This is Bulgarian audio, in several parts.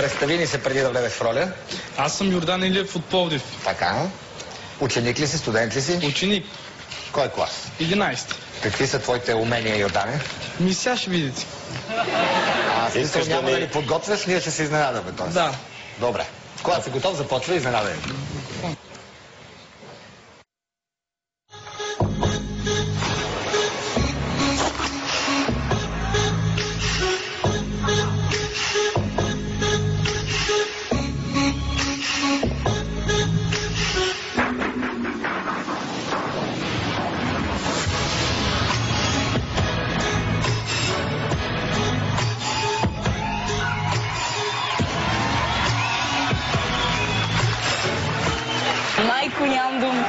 Представи ни се преди да влезеш в роля. Аз съм Йордан Илиев от Пловдив. Така. Ученик ли си, студент ли си? Ученик. Кой клас? 11. Какви са твоите умения, Йордане? Сега ще видите. Смисъл няма да ни подготвяш, ние ще се изненадаме. Да. Добре. Когато си готов, започва изненадане. Майко, нямам дума.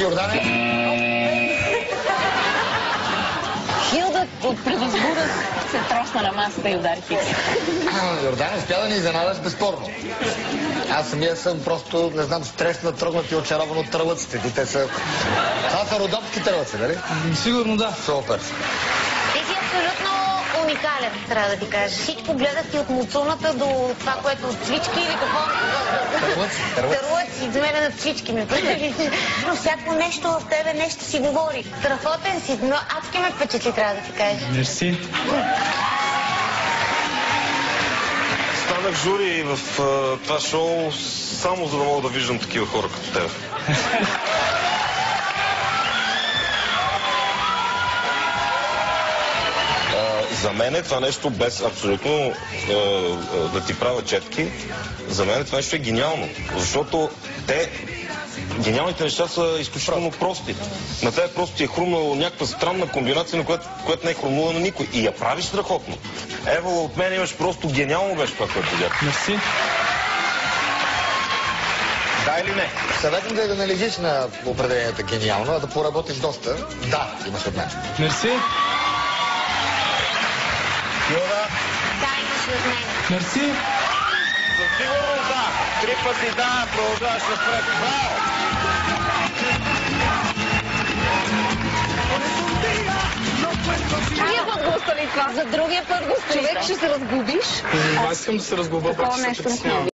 Йордане? Хилда от превъзбуда се тросна на масата и удари хикс. Йордане, успя да ни изненадаш безспорно. Аз самия съм просто, не знам, стреснат, тръгнат и очарован от трълъците. Това са родопски трълъци, нали? Сигурно да. Супер. Ти си абсолютно уникален, трябва да ти кажа. Всичко гледах ти от муцуната до това, което от цвички или какво... Търлъци, за мен на цвички ми прилича. Но всяко нещо в тебе нещо си говори. Страхотен си, но адски ме впечатли, трябва да ти кажа. Мерси. Станах жури в това шоу само за да мога да виждам такива хора като теб. За мен е това нещо без абсолютно да ти правя четки, за мен това нещо е гениално, защото гениалните неща са изключително прости. На тебе просто ти е хрумнала някаква странна комбинация, на която не е хрумнала на никой. И я правиш страхотно. Ева, от мен имаш просто гениално беше това, което видях. Мерси. Да или не? Съветвам да не лежиш на определенията гениално, а да поработиш доста. Да, имаш от мен. Мерси. Йода? Да, имаш от мен. Мерси. Със сигурност да. 3 пъти да, продължаваш напред. Браво! Другия път го остави това. За другия път го остави. Човек ще се разгубиш. Аз искам да се разглоба, Такова пак ще се нещо не притеснявам.